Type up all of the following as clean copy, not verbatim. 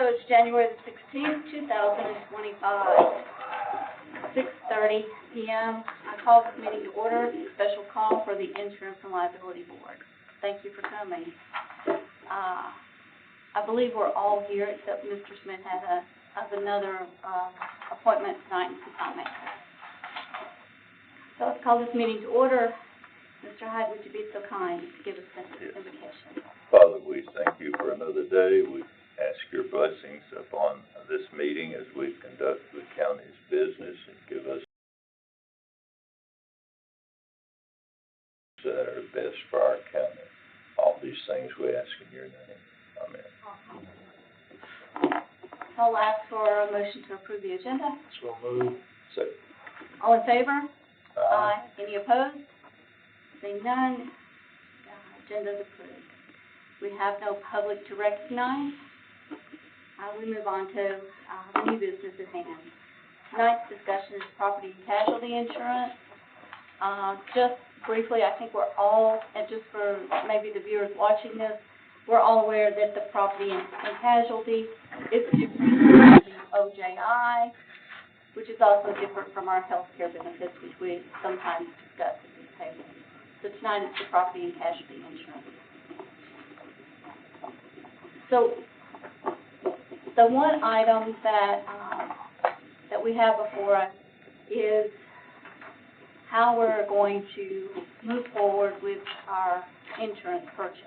it's January the 16th, 2025, 6:30 p.m. I call this meeting to order, special call for the Insurance and Liability Board. Thank you for coming. I believe we're all here except Mr. Smith has another appointment tonight and could not make it. So let's call this meeting to order. Mr. Hyde, would you be so kind to give us an invocation? Father, we thank you for another day. We ask your blessings upon this meeting as we conduct the county's business and give us that are best for our county. All these things we ask in your name. Amen. I'll ask for a motion to approve the agenda. So moved. Second. All in favor? Aye. Any opposed? Seeing none, agenda is approved. We have no public to recognize. We move on to the new business at hand. Tonight's discussion is property and casualty insurance. Just briefly, I think we're all, and just for maybe the viewers watching this, we're all aware that the property and casualty is different from the OJI, which is also different from our health care benefits, which we sometimes discuss at this table. So tonight it's the property and casualty insurance. So the one item that we have before us is how we're going to move forward with our insurance purchase.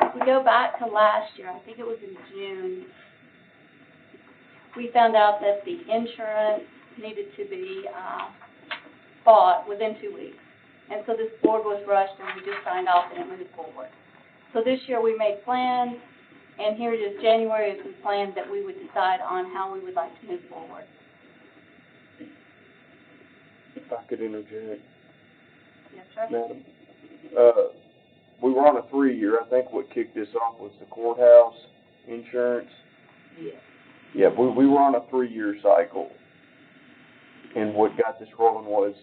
If we go back to last year, I think it was in June, we found out that the insurance needed to be bought within 2 weeks. And so this board was rushed and we just signed off and it moved forward. So this year we made plans, and here it is January as we planned that we would decide on how we would like to move forward. If I could interject, Yes, sir. Madam. We were on a 3-year. I think what kicked this off was the courthouse insurance. Yes. Yeah, we were on a 3-year cycle. And what got this rolling was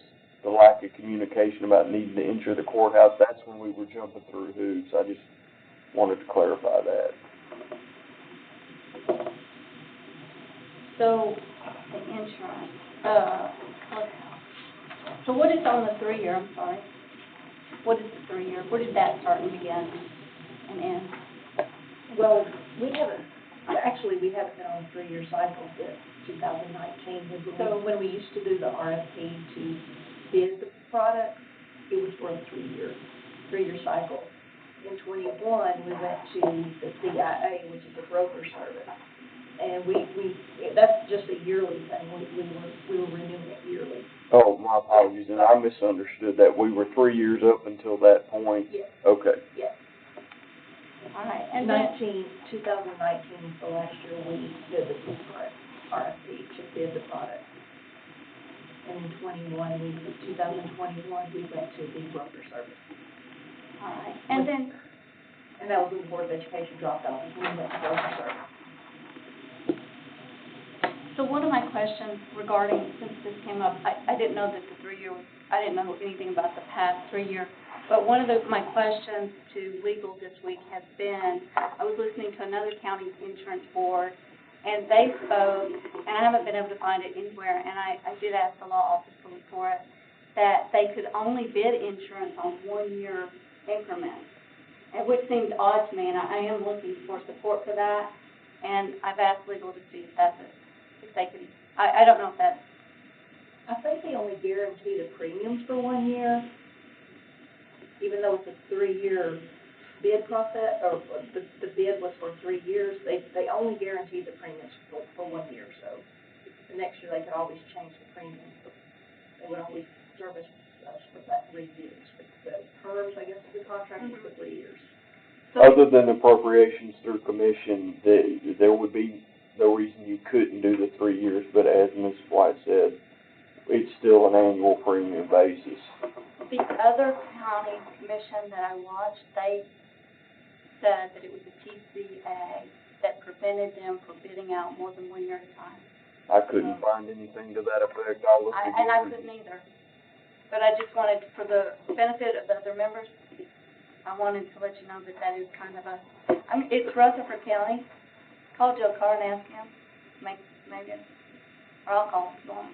the lack of communication about needing to insure the courthouse. That's when we were jumping through hoops. I just wanted to clarify that. So, the insurance, so what is on the 3-year, I'm sorry? What is the 3-year? Where did that start and begin and end? Well, we haven't been on a 3-year cycle since 2019. So when we used to do the RFP to bid the product, it was for a 3-year cycle. In 21, we went to the CIA, which is a broker service. And that's just a yearly thing. We were renewing it yearly. Oh, my apologies, and I misunderstood that. We were 3 years up until that point? Yes. Okay. Yes. All right. And 2019, so last year, we did the RFP to bid the product. And in 2021, we went to the broker service. all right. And then, And that was when the Board of Education dropped off, and we went to broker service. so one of my questions regarding, since this came up, I didn't know that the 3-year was, I didn't know anything about the past 3-year, but one of my questions to legal this week has been, I was listening to another county insurance board, and they spoke, and I haven't been able to find it anywhere, and I did ask the law office to look for it, that they could only bid insurance on 1-year increments, and which seemed odd to me, and I am looking for support for that, and I've asked legal to see if that's it. If they could, I don't know if that's. I think they only guarantee the premiums for 1 year, even though it's a 3-year bid process, or the bid was for 3 years, they only guarantee the premiums for 1 year, so the next year they could always change the premiums. They would always service us for that 3 years. The terms, I guess, of the contract is for 3 years. So Other than appropriations through commission, there would be no reason you couldn't do the 3 years, but as Ms. White said, it's still an annual premium basis. the other county commission that I watched, they said that it was the TCA that prevented them from bidding out more than 1 year at a time. I couldn't find anything to that effect. I'll look again. And I couldn't either. But I just wanted, for the benefit of the other members, I wanted to let you know that that is kind of a, I mean, it's Rutherford County, Call Joe Carr and ask him, maybe, or I'll call him tomorrow.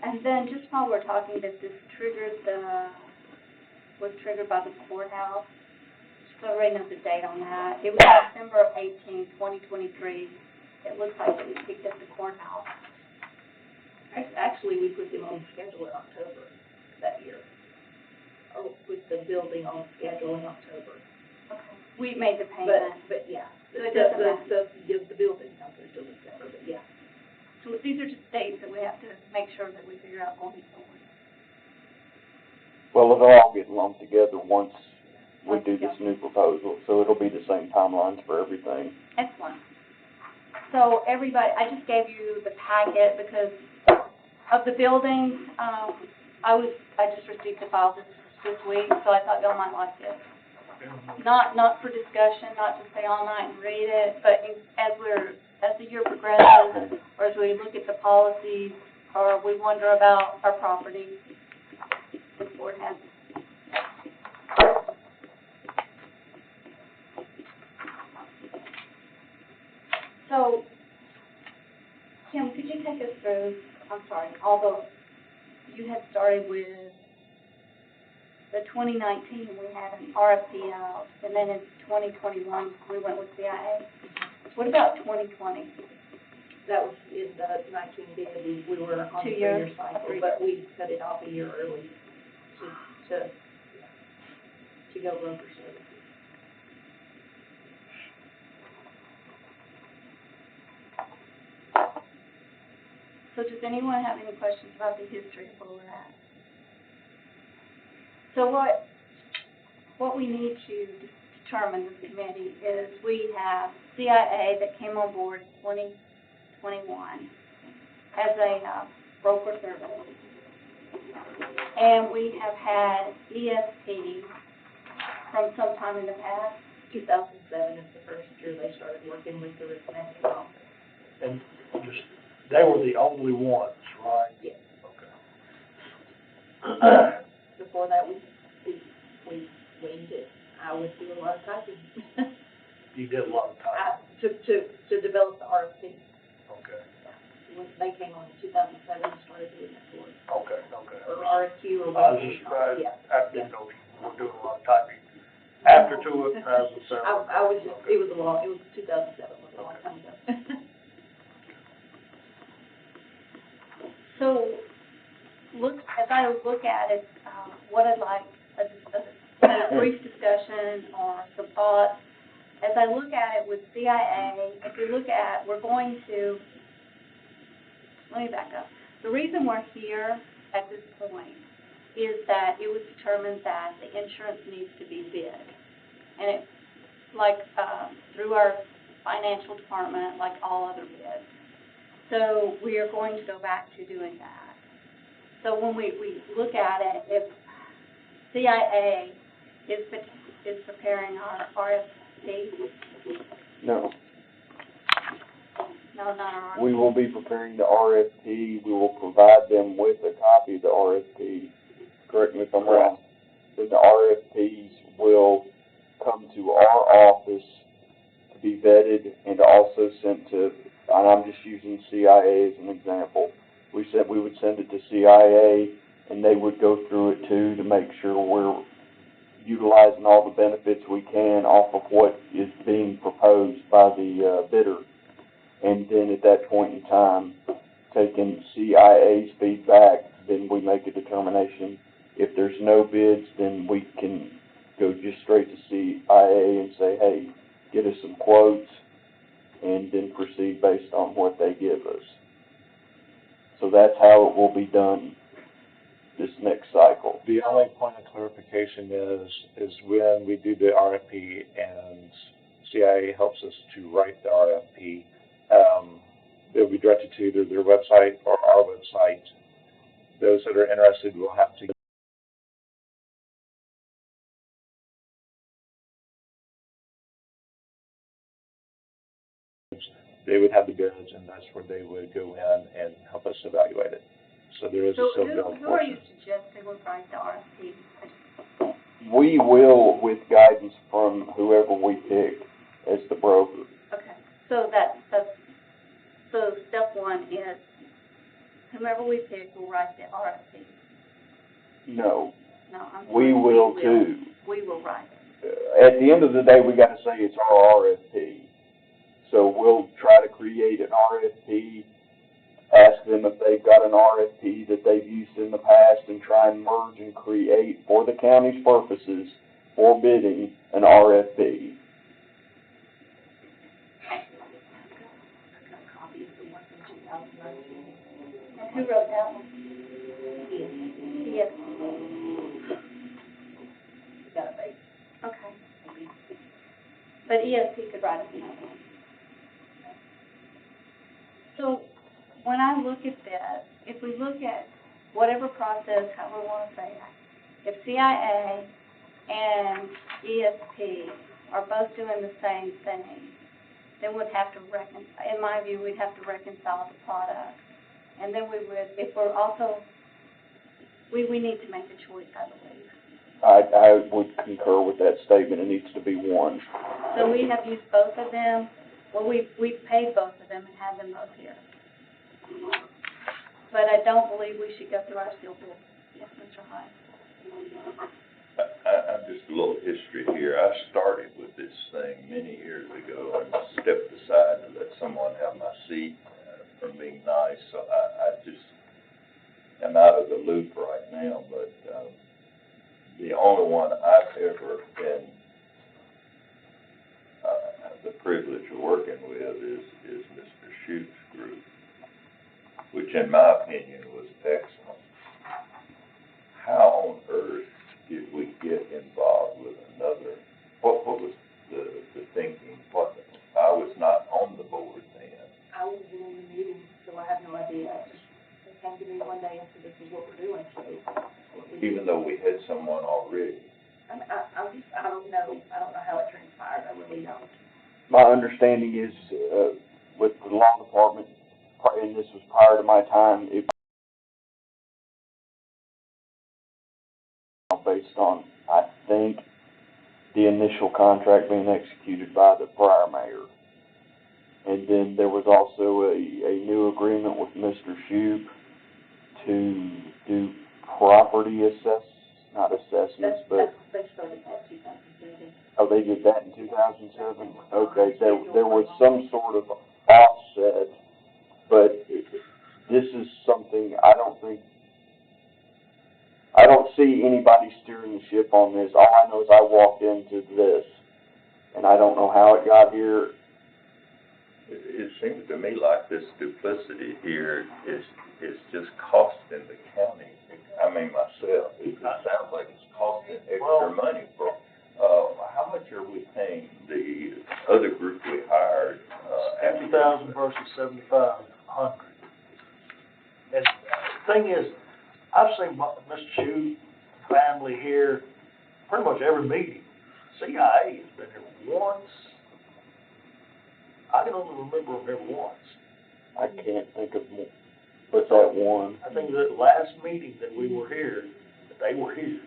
And then just while we're talking, that this was triggered by the courthouse. So right now the date on that. It was December 18, 2023. It looks like it was picked up the courthouse. Actually, we put them on the schedule in October that year. Or with the building on schedule in October. Okay. We made the payment. But yeah, So it doesn't matter. the building comes until December, but yeah. So these are just dates that we have to make sure that we figure out going forward. Well, it'll all get lumped together once we Once do we this go. new proposal, so it'll be the same timelines for everything. Excellent. So everybody, I just gave you the packet because of the buildings. I just received the files this week, so I thought y'all might like it. Not for discussion, not to stay all night and read it, but as the year progresses, or as we look at the policies, or we wonder about our property, the board has. So, Kim, could you take us through, I'm sorry, although you had started with the 2019, we had an RFP out, and then in 2021, we went with CIA. What about 2020? That was in the 19 bid, we were on the 2 years. three-year cycle, but we cut it off a year early to go broker services. So does anyone have any questions about the history of where we're at? So what we need to determine with the committee is we have CIA that came on board in 2021 as a broker service. And we have had ESP from sometime in the past. 2007 is the first year they started working with the risk management office. And just, they were the only ones, right? Yes. Okay. Before that, we winged it. I would do a lot of typing. You did a lot of time. To develop the RFP. Okay, When they came on in 2007 and started doing that for us. okay. Or RFQ or I was whatever. just surprised, Yeah. I didn't know you were doing a lot of typing. After 2007. I was just, it was 2007 was a long time ago. So, as I look at it, what I'd like, a brief discussion or some thoughts. As I look at it with CIA, if we look at, let me back up. The reason we're here at this point is that it was determined that the insurance needs to be bid. And it, through our financial department, like all other bids. So we are going to go back to doing that. So when we look at it, if CIA is preparing our RFP, No, no, not our RFP. we will be preparing the RFP, we will provide them with a copy of the RFP, correct me if I'm wrong. Then the RFPs will come to our office to be vetted and also sent to, and I'm just using CIA as an example. We would send it to CIA, and they would go through it too to make sure we're utilizing all the benefits we can off of what is being proposed by the bidder. And then at that point in time, taking CIA's feedback, then we make a determination. If there's no bids, then we can go just straight to CIA and say, hey, get us some quotes, and then proceed based on what they give us. So that's how it will be done this next cycle. The only point of clarification is when we do the RFP and CIA helps us to write the RFP, they'll be directed to either their website or our website. Those that are interested will have to they would have the bids, and that's where they would go in and help us evaluate it. So there is a So sealed bid who are you portion. suggesting would write the RFP? We will, with guidance from whoever we pick as the broker. Okay, so so step one is whomever we pick will write the RFP. No, No, I'm we sorry, will too. We will write it. At the end of the day, we gotta say it's our RFP. So we'll try to create an RFP, ask them if they've got an RFP that they've used in the past, and try and merge and create, for the county's purposes, for bidding, an RFP. I've got a copy of the one from 2019. And who wrote that one? Yes. We got a base. Okay. But ESP could write another one. So, when I look at this, if we look at whatever process, however we want to say it, if CIA and ESP are both doing the same thing, then we'd have to in my view, we'd have to reconcile the product. And then we would, if we're also, we need to make a choice, I believe. I would concur with that statement. It needs to be one. So we have used both of them, well, we've paid both of them and have them both here. But I don't believe we should go through our sealed bid. Yes, Mr. Hines? I'm just a little history here. I started with this thing many years ago and stepped aside to let someone have my seat from being nice. So I just am out of the loop right now, but, the only one I've ever been, the privilege of working with is Mr. Shute's group, which in my opinion was excellent. How on earth did we get involved with another? What was the thinking? I was not on the board then. I wasn't in the meeting, so I have no idea. They came to me one day and said, this is what we're doing, so. Even though we had someone already. I don't know. I don't know how it transpired. I really don't. My understanding is, with the law department, and this was prior to my time, it based on, I think, the initial contract being executed by the prior mayor. And then there was also a new agreement with Mr. Shoup to do property not assessments, but, They started that 2007. oh, they did that in 2007? Okay, there was some sort of offset, but this is something I don't see anybody steering the ship on this. All I know is I walked into this, and I don't know how it got here. It seems to me like this duplicity here is just costing the county, myself. It sounds like it's costing extra money for, how much are we paying the other group we hired, after? 50,000 versus 7,500. And the thing is, I've seen Mr. Shute family here pretty much every meeting. CIA has been here once. I can only remember them here once. I can't think of more, but that one. I think that last meeting that we were here, that they were here,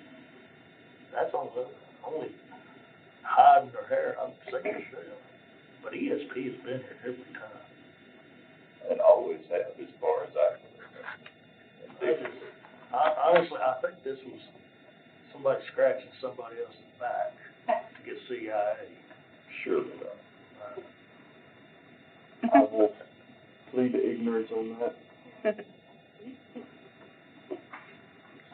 that's only hiding their hair, I'm saying it. But ESP has been here every time. And always have, as far as I can remember. Honestly, I think this was somebody scratching somebody else's back to get CIA. Surely not. I will plead ignorance on that.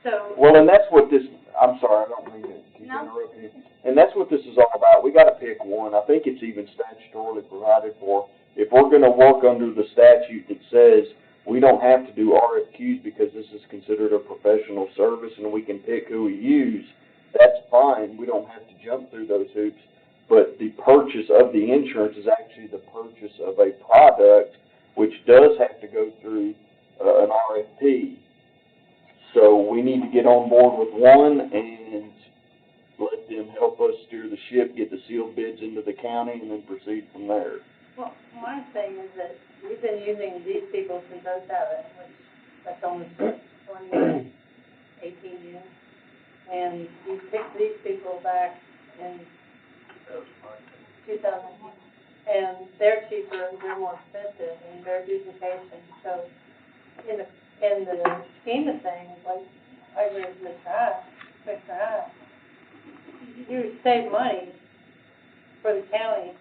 So, Well, and that's what this, I'm sorry, I don't mean to keep No. interrupting you. And that's what this is all about. We gotta pick one. I think it's even statutorily provided for. If we're gonna work under the statute that says we don't have to do RFQs because this is considered a professional service and we can pick who we use, that's fine. We don't have to jump through those hoops. But the purchase of the insurance is actually the purchase of a product, which does have to go through an RFP. So we need to get on board with one and let them help us steer the ship, get the sealed bids into the county, and then proceed from there. well, my thing is that we've been using these people since '07, which that's almost 20, 18 years. And you pick these people back in 2000, and they're cheaper, they're more expensive, and they're duplication. So in the scheme of things, like, I agree with Mr. High, you save money for the county,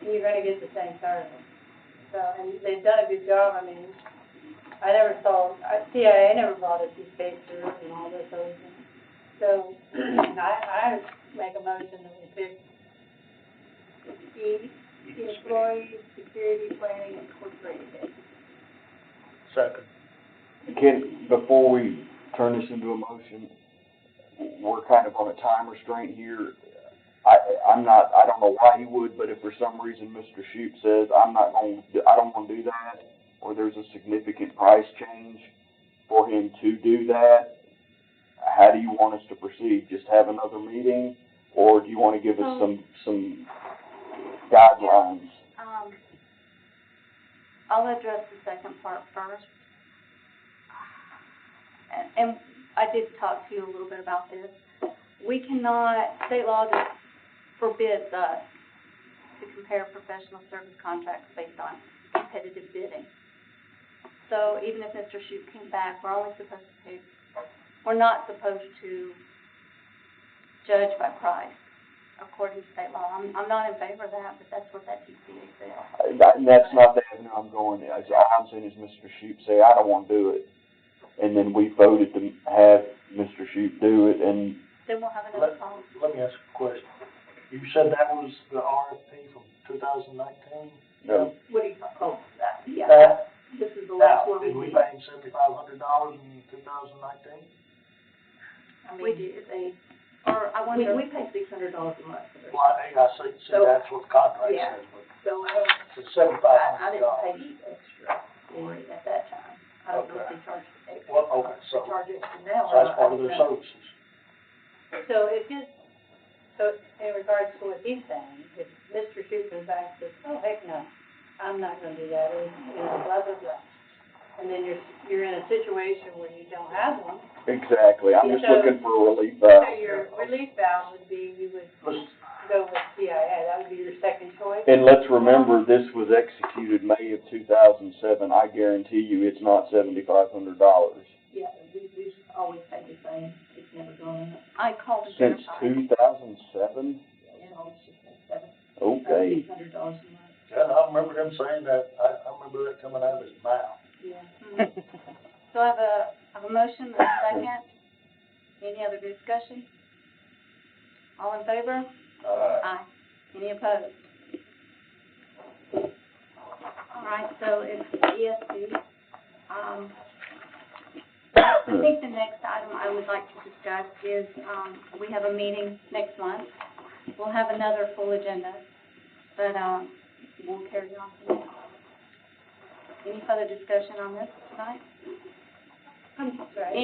and you're gonna get the same service. So, and they've done a good job. I mean, I never saw, CIA never brought us these pictures and all this other things. So, I make a motion that we pick the Employee Security Planning Incorporated. Second. Before we turn this into a motion, we're kind of on a time restraint here. I don't know why he would, but if for some reason Mr. Shoup says, I don't wanna do that, or there's a significant price change for him to do that, how do you want us to proceed? Just have another meeting, or do you wanna give us some guidelines? I'll address the second part first. And I did talk to you a little bit about this. We cannot, state law just forbids us to compare professional service contracts based on competitive bidding. So even if Mr. Shoup came back, we're not supposed to judge by price according to state law. I'm not in favor of that, but that's what that TCA says. That's not the avenue I'm going. All I'm saying is Mr. Shoup say, I don't wanna do it. And then we voted to have Mr. Shoup do it, and Then we'll have another call. Let me ask you a question. You said that was the RFP from 2019? no, What do you call that? Yeah, That, this is the last now, one. did we pay him $7,500 in 2019? We did, I wonder. We pay $600 a month for this. Well, I see, So- that's what the contract Yeah. says, but So I don't, it's $7,500. I didn't pay any extra for it at that time. I don't know if they charge extra. Well, okay, so, They charge extra now so or that's not. part of their services. So in regards to what he's saying, if Mr. Shoup comes back and says, oh, heck no, I'm not gonna do that, or, blah, blah, blah. And then you're in a situation where you don't have one. exactly. I'm just So- looking for a relief So valve. your relief valve would be, you would Let's, go with CIA, that would be your second choice. And let's remember, this was executed May of 2007. I guarantee you it's not $7,500. Yeah, we always pay the same. It's never gone up. I called to Since verify. 2007? Yeah, it's always just been Okay. $600 a month. yeah, I remember him saying that, I remember that coming out of his mouth. Yeah. So I have a motion, and a second. Any other discussion? All in favor? Aye. Any opposed? All right, so it's ESP. I think the next item I would like to discuss is, we have a meeting next month. We'll have another full agenda, but, we'll carry on from there. Any further discussion on this tonight? I'm sorry.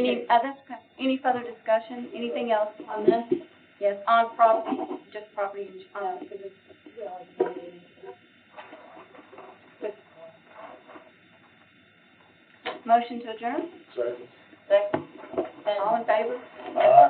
Any further discussion, anything else on this? Yes, on property, just property insurance. Because it's, it's Motion to adjourn? Second. second. All in favor? Aye.